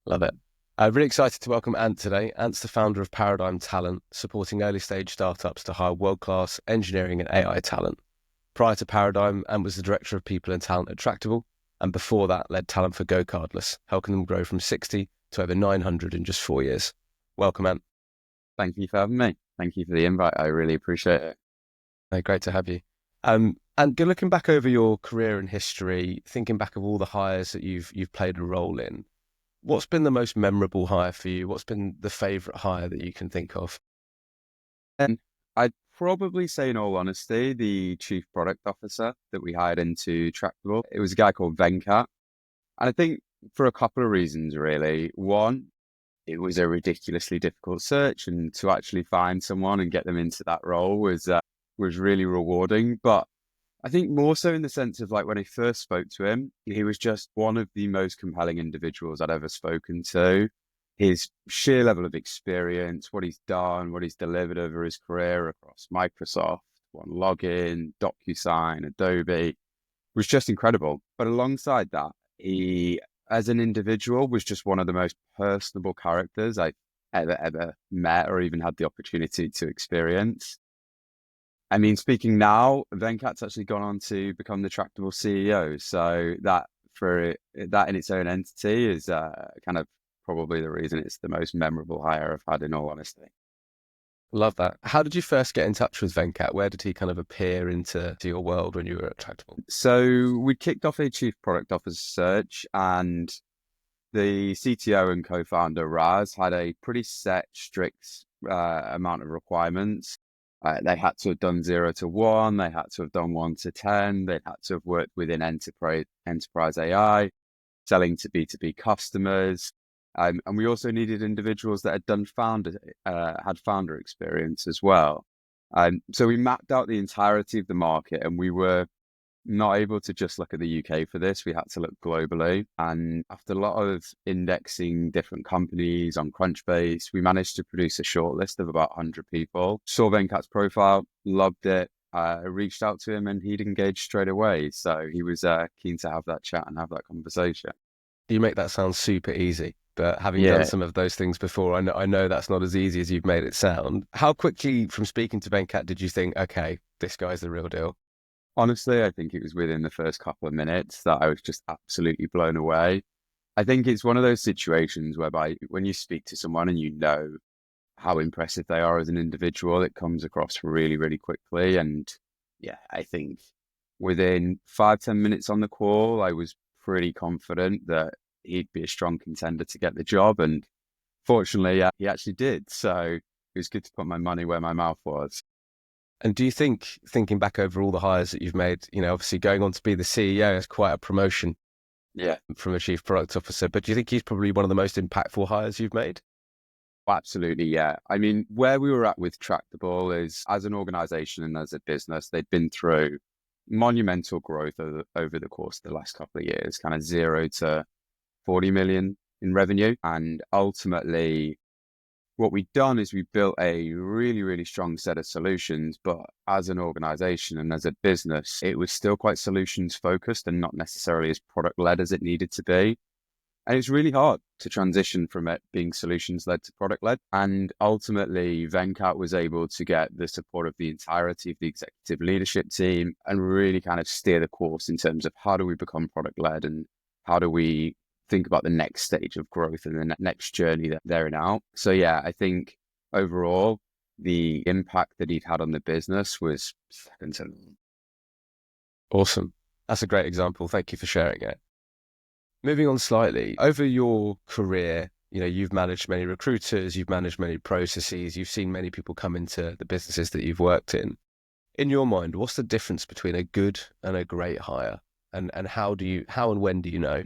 Love it. Really excited to welcome Ant today. Ant's the founder of Paradigm Talent, supporting early stage startups to hire world-class engineering and AI talent. Prior to Paradigm, Ant was the director of people and talent at Tractable, and before that led talent for Go Cardless, helping them grow from 60 to over 900 in just 4 years. Welcome, Ant. Thank you for having me. Thank you for the invite. I really appreciate it. Great to have you. And looking back over your career and history, thinking back of all the hires that you've played a role in, what's been the most memorable hire for you? What's been the favorite hire that you can think of? And I'd probably say, in all honesty, the chief product officer that we hired into Tractable, it was a guy called Venkat. And I think for a couple of reasons, really. One, it was a ridiculously difficult search, and to actually find someone and get them into that role was really rewarding. But I think more so in the sense of, like, when I first spoke to him, he was just one of the most compelling individuals I'd ever spoken to. His sheer level of experience, what he's done, what he's delivered over his career across Microsoft, OneLogin, DocuSign, Adobe, was just incredible. But alongside that, he, as an individual, was just one of the most personable characters I've ever met or even had the opportunity to experience. I mean, speaking now, Venkat's actually gone on to become the Tractable CEO. So that in its own entity is kind of probably the reason it's the most memorable hire I've had, in all honesty. Love that. How did you first get in touch with Venkat? Where did he kind of appear into your world when you were at Tractable? So we kicked off a chief product officer search, and the CTO and co-founder Raz had a pretty set, strict amount of requirements. They had to have done 0 to 1. They had to have done 1 to 10. They had to have worked within enterprise AI, selling to B2B customers. And we also needed individuals that had done had founder experience as well. So we mapped out the entirety of the market, and we were not able to just look at the UK for this. We had to look globally. And after a lot of indexing different companies on Crunchbase, we managed to produce a short list of about 100 people. Saw Venkat's profile, loved it, reached out to him, and he'd engaged straight away. So he was keen to have that chat and have that conversation. You make that sound super easy, but having done Yeah, some of those things before, I know that's not as easy as you've made it sound. How quickly from speaking to Venkat did you think, okay, this guy's the real deal? honestly, I think it was within the first couple of minutes that I was just absolutely blown away. I think it's one of those situations whereby when you speak to someone and you know how impressive they are as an individual, it comes across really, really quickly. And yeah, I think within 5-10 minutes on the call, I was pretty confident that he'd be a strong contender to get the job. And fortunately, he actually did. So it was good to put my money where my mouth was. And do you think, thinking back over all the hires that you've made, obviously going on to be the CEO is quite a promotion Yeah, from a chief product officer, but do you think he's probably one of the most impactful hires you've made? absolutely. Yeah. I mean, where we were at with Tractable is, as an organization and as a business, they'd been through monumental growth over the course of the last couple of years, kind of 0 to 40 million in revenue. And ultimately, what we've done is we built a really, really strong set of solutions. But as an organization and as a business, it was still quite solutions focused and not necessarily as product led as it needed to be. And it's really hard to transition from it being solutions led to product led. And ultimately, Venkat was able to get the support of the entirety of the executive leadership team and really kind of steer the course in terms of how do we become product led and how do we think about the next stage of growth and the next journey that they're in out. So yeah, I think overall, the impact that he'd had on the business was second to none. Awesome. That's a great example. Thank you for sharing it. Moving on slightly, over your career, you've managed many recruiters, you've managed many processes, you've seen many people come into the businesses that you've worked in. In your mind, what's the difference between a good and a great hire? And how and when do you know?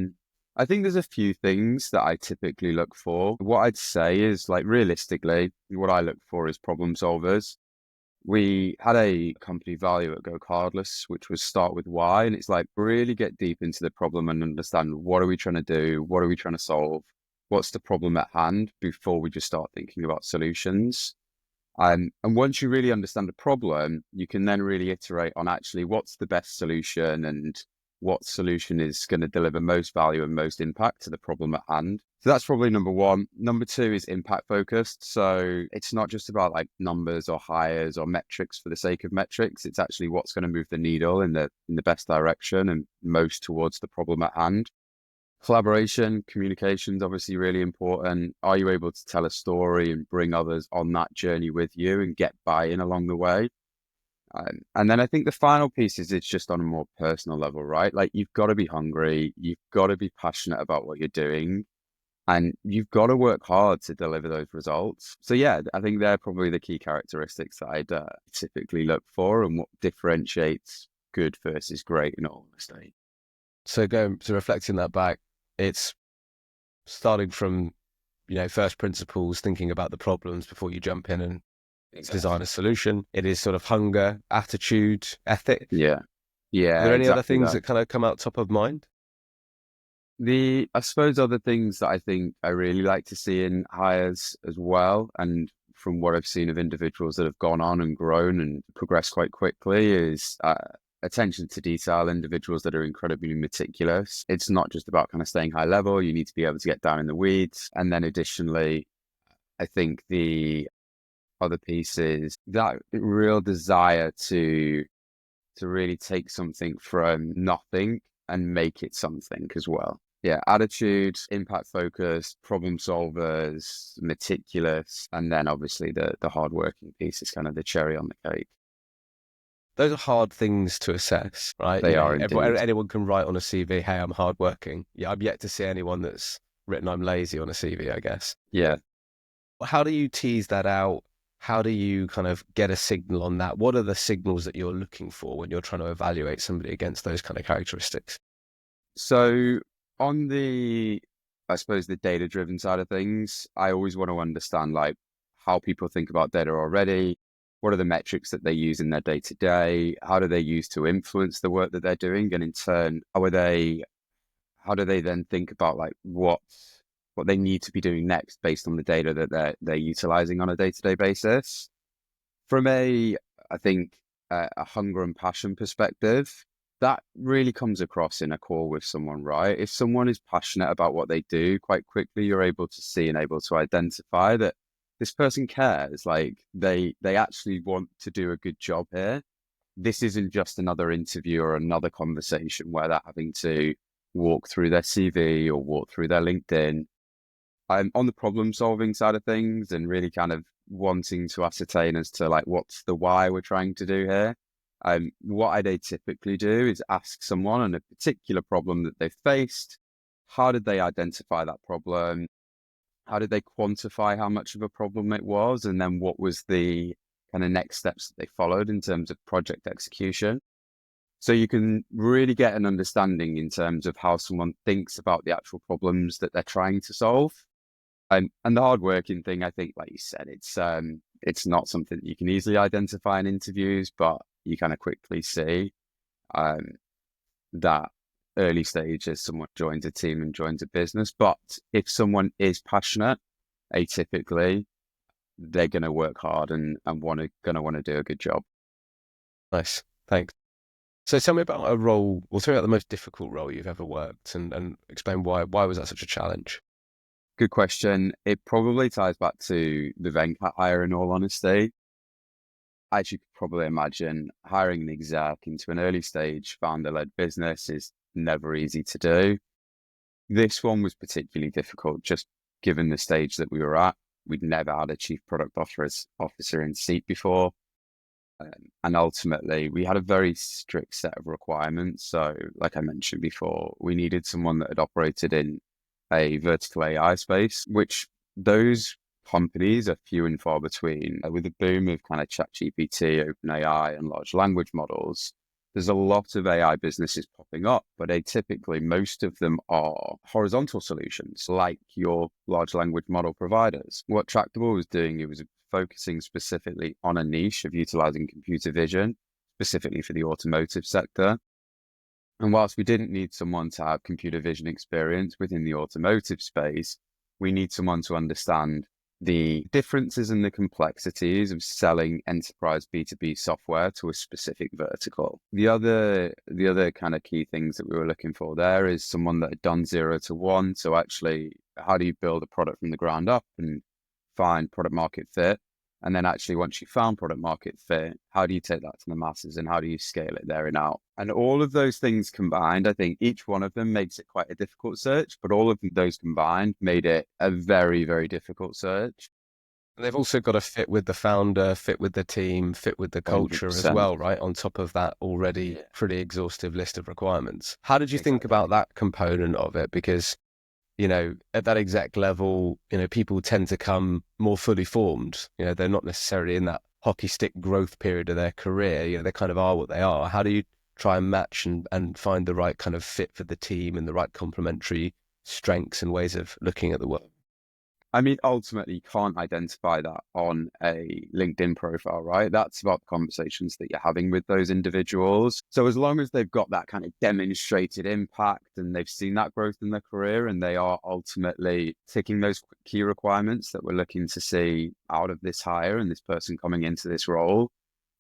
I think there's a few things that I typically look for. What I'd say is, like, realistically, what I look for is problem solvers. We had a company value at Go Cardless, which was start with why. And it's like really get deep into the problem and understand, what are we trying to do? What are we trying to solve? What's the problem at hand before we just start thinking about solutions? And once you really understand the problem, you can then really iterate on actually what's the best solution and what solution is going to deliver most value and most impact to the problem at hand. So that's probably number one. Number two is impact focused. So it's not just about like numbers or hires or metrics for the sake of metrics. It's actually what's going to move the needle in the best direction and most towards the problem at hand. Collaboration, communication is obviously really important. Are you able to tell a story and bring others on that journey with you and get buy-in along the way? And then I think the final piece is it's just on a more personal level, right? Like you've got to be hungry, you've got to be passionate about what you're doing, and you've got to work hard to deliver those results. So yeah, I think they're probably the key characteristics that I'd typically look for and what differentiates good versus great in all honesty. So going to reflecting that back, it's starting from, first principles, thinking about the problems before you jump in and design a solution. It is sort of hunger, attitude, ethic. Yeah. Yeah. Are there any other Exactly things that. that kind of come out top of mind? I suppose other things that I think I really like to see in hires as well, and from what I've seen of individuals that have gone on and grown and progressed quite quickly, is attention to detail, individuals that are incredibly meticulous. It's not just about kind of staying high level. You need to be able to get down in the weeds. And then additionally, I think the other piece is that real desire to really take something from nothing and make it something as well. Yeah, attitude, impact focus, problem solvers, meticulous, and then obviously the hardworking piece is kind of the cherry on the cake. Those are hard things to assess, right? They are indeed. Anyone can write on a CV, hey, I'm hardworking. Yeah, I've yet to see anyone that's written I'm lazy on a CV, I guess. Yeah. How do you tease that out? How do you kind of get a signal on that? What are the signals that you're looking for when you're trying to evaluate somebody against those kind of characteristics? So on I suppose the data-driven side of things, I always want to understand like how people think about data already. What are the metrics that they use in their day-to-day? How do they use to influence the work that they're doing? And in turn, how do they then think about like what they need to be doing next based on the data that they're utilizing on a day-to-day basis? From I think, a hunger and passion perspective, that really comes across in a call with someone, right? If someone is passionate about what they do, quite quickly you're able to see and able to identify that this person cares. Like they actually want to do a good job here. This isn't just another interview or another conversation where they're having to walk through their CV or walk through their LinkedIn. I'm on the problem solving side of things and really kind of wanting to ascertain as to like what's the why we're trying to do here. What I typically do is ask someone on a particular problem that they faced. How did they identify that problem? How did they quantify how much of a problem it was? And then what was the kind of next steps that they followed in terms of project execution? So you can really get an understanding in terms of how someone thinks about the actual problems that they're trying to solve. And the hardworking thing, I think, like you said, it's not something that you can easily identify in interviews, but you kind of quickly see that early stage as someone joins a team and joins a business. But if someone is passionate, atypically, they're going to work hard and going to want to do a good job. Nice, thanks. So tell me about a role, or tell me about the most difficult role you've ever worked, and explain why was that such a challenge? Good question. It probably ties back to the Venkat hire, in all honesty. As you could probably imagine, hiring an exec into an early stage founder-led business is never easy to do. This one was particularly difficult, just given the stage that we were at. We'd never had a chief product officer in seat before. And ultimately, we had a very strict set of requirements. So, like I mentioned before, we needed someone that had operated in a vertical AI space, which those companies are few and far between. With the boom of kind of ChatGPT, OpenAI, and large language models, there's a lot of AI businesses popping up, but typically most of them are horizontal solutions, like your large language model providers. What Tractable was doing, it was focusing specifically on a niche of utilizing computer vision, specifically for the automotive sector. And whilst we didn't need someone to have computer vision experience within the automotive space, we need someone to understand the differences and the complexities of selling enterprise B2B software to a specific vertical. The other kind of key things that we were looking for there is someone that had done 0 to 1. So actually, how do you build a product from the ground up and find product market fit? And then actually, once you found product market fit, how do you take that to the masses and how do you scale it there and out? And all of those things combined, I think each one of them makes it quite a difficult search, but all of those combined made it a very, very difficult search. And they've also got to fit with the founder, fit with the team, fit with the culture as 100%. well, right? On top of that already Yeah, pretty exhaustive list of requirements. How did you think exactly. about that component of it? Because, at that exec level, people tend to come more fully formed. They're not necessarily in that hockey stick growth period of their career. They kind of are what they are. How do you try and match and find the right kind of fit for the team and the right complementary strengths and ways of looking at the world? I mean, ultimately, you can't identify that on a LinkedIn profile, right? That's about the conversations that you're having with those individuals. So as long as they've got that kind of demonstrated impact and they've seen that growth in their career and they are ultimately ticking those key requirements that we're looking to see out of this hire and this person coming into this role,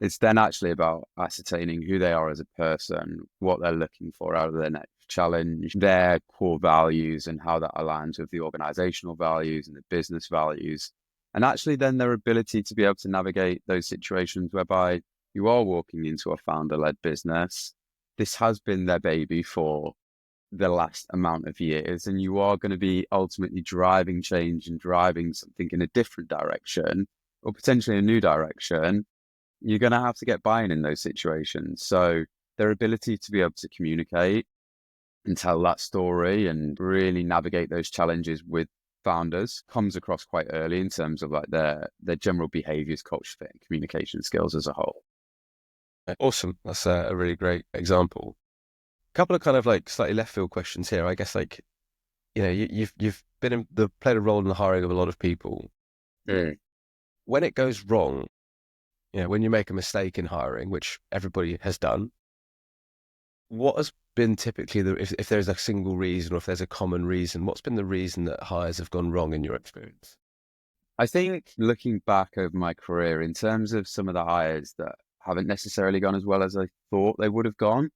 it's then actually about ascertaining who they are as a person, what they're looking for out of their next challenge, their core values and how that aligns with the organizational values and the business values. And actually then their ability to be able to navigate those situations whereby you are walking into a founder-led business. This has been their baby for the last amount of years, and you are going to be ultimately driving change and driving something in a different direction or potentially a new direction. You're going to have to get buy-in in those situations. So their ability to be able to communicate and tell that story and really navigate those challenges with founders comes across quite early in terms of like their general behaviors, culture fit, and communication skills as a whole. Awesome. That's a really great example. A couple of kind of like slightly left field questions here. I guess like, you've played a role in the hiring of a lot of people. Mm. When it goes wrong, when you make a mistake in hiring, which everybody has done, what has been typically if there's a single reason or if there's a common reason, what's been the reason that hires have gone wrong in your experience? I think looking back over my career in terms of some of the hires that haven't necessarily gone as well as I thought they would have gone,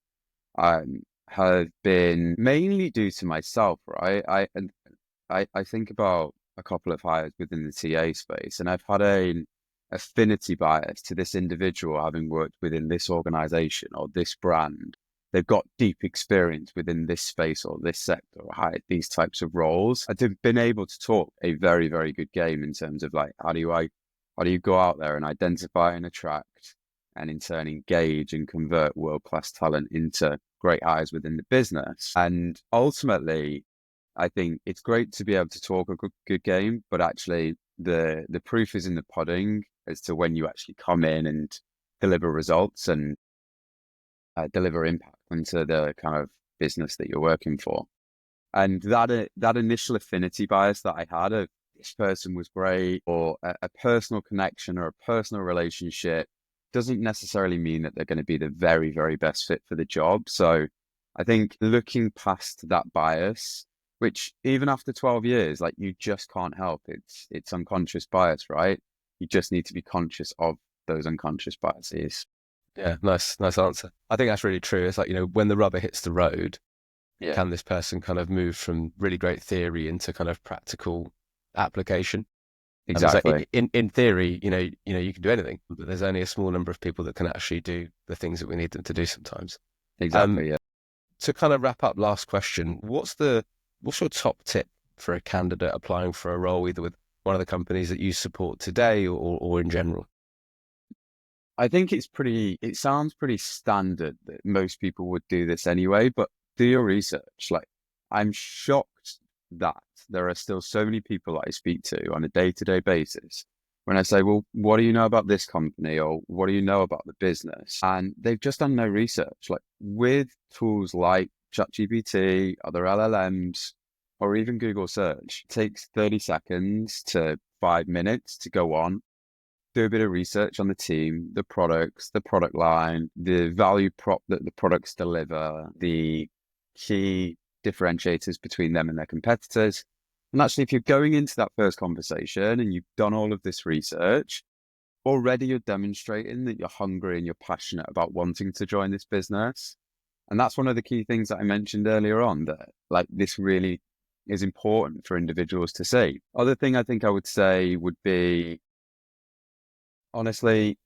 have been mainly due to myself, right? I think about a couple of hires within the TA space, and I've had an affinity bias to this individual having worked within this organization or this brand. They've got deep experience within this space or this sector or hired these types of roles. I've been able to talk a very, very good game in terms of like, how do you go out there and identify and attract and in turn engage and convert world-class talent into great hires within the business? And ultimately, I think it's great to be able to talk a good game, but actually the proof is in the pudding as to when you actually come in and deliver results and deliver impact into the kind of business that you're working for. And that initial affinity bias that I had of this person was great or a personal connection or a personal relationship doesn't necessarily mean that they're going to be the very, very best fit for the job. So I think looking past that bias, which even after 12 years, like you just can't help. It's unconscious bias, right? You just need to be conscious of those unconscious biases. Yeah, nice answer. I think that's really true. It's like, when the rubber hits the road, Yeah, can this person kind of move from really great theory into kind of practical application? It's like exactly. in theory, you can do anything, but there's only a small number of people that can actually do the things that we need them to do sometimes. Um, Exactly. Yeah. to kind of wrap up, last question: what's your top tip for a candidate applying for a role, either with one of the companies that you support today or in general? I think it sounds pretty standard that most people would do this anyway, but do your research. Like, I'm shocked that there are still so many people that I speak to on a day-to-day basis when I say, well, what do you know about this company or what do you know about the business? And they've just done no research. Like with tools like ChatGPT, other LLMs, or even Google search, it takes 30 seconds to 5 minutes to go on, do a bit of research on the team, the products, the product line, the value prop that the products deliver, the key differentiators between them and their competitors, And actually, if you're going into that first conversation and you've done all of this research, already you're demonstrating that you're hungry and you're passionate about wanting to join this business. And that's one of the key things that I mentioned earlier on, that like this really is important for individuals to see. Other thing I think I would say would be, honestly,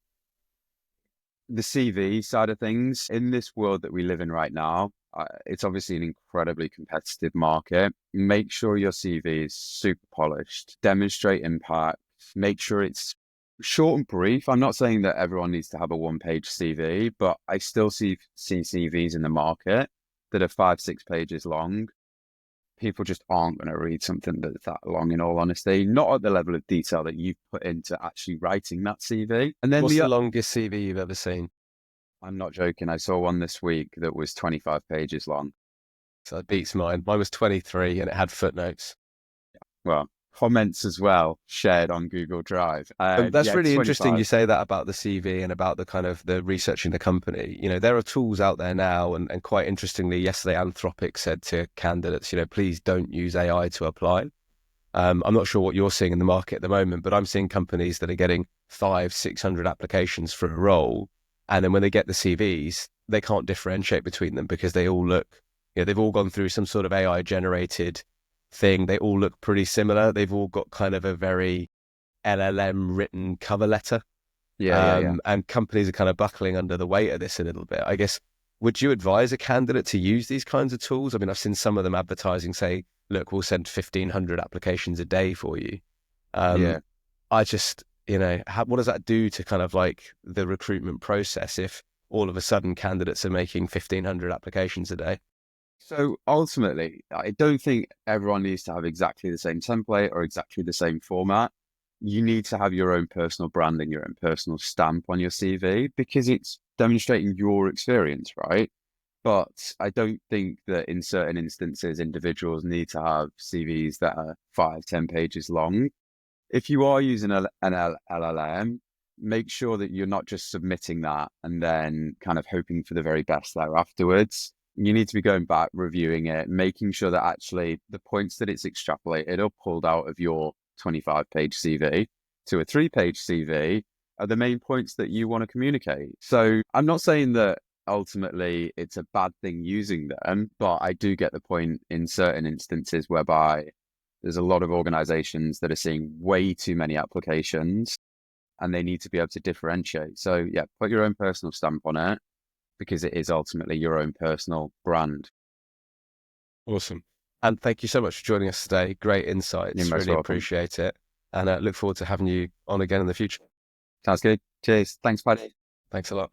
the CV side of things. In this world that we live in right now, it's obviously an incredibly competitive market. Make sure your CV is super polished, demonstrate impact, make sure it's short and brief. I'm not saying that everyone needs to have a one-page CV, but I still see CVs in the market that are 5, 6 pages long. People just aren't going to read something that's that long, in all honesty, not at the level of detail that you've put into actually writing that CV. And then What's the longest CV you've ever seen? I'm not joking. I saw one this week that was 25 pages long. So that beats mine. Mine was 23 and it had footnotes. Well, comments as well shared on Google Drive. That's Yeah, really interesting 25. you say that about the CV and about the kind of the researching the company. There are tools out there now, and quite interestingly, yesterday Anthropic said to candidates, please don't use AI to apply. I'm not sure what you're seeing in the market at the moment, but I'm seeing companies that are getting 500-600 applications for a role. And then when they get the CVs, they can't differentiate between them because they all look, they've all gone through some sort of AI generated thing. They all look pretty similar. They've all got kind of a very LLM written cover letter. Yeah. And companies are kind of buckling under the weight of this a little bit. I guess, would you advise a candidate to use these kinds of tools? I mean, I've seen some of them advertising, say, look, we'll send 1,500 applications a day for you. Yeah. I just, what does that do to kind of like the recruitment process if all of a sudden candidates are making 1,500 applications a day? So ultimately, I don't think everyone needs to have exactly the same template or exactly the same format. You need to have your own personal branding, your own personal stamp on your CV because it's demonstrating your experience, right? But I don't think that in certain instances, individuals need to have CVs that are 5, 10 pages long. If you are using an LLM, make sure that you're not just submitting that and then kind of hoping for the very best there afterwards. You need to be going back, reviewing it, making sure that actually the points that it's extrapolated or pulled out of your 25-page CV to a 3-page CV are the main points that you want to communicate. So I'm not saying that ultimately it's a bad thing using them, but I do get the point in certain instances whereby there's a lot of organizations that are seeing way too many applications and they need to be able to differentiate. So yeah, put your own personal stamp on it because it is ultimately your own personal brand. Awesome. And thank you so much for joining us today. Great You're insights. most Really welcome. appreciate it. And look forward to having you on again in the future. Sounds good. Cheers. Thanks, buddy. Thanks a lot.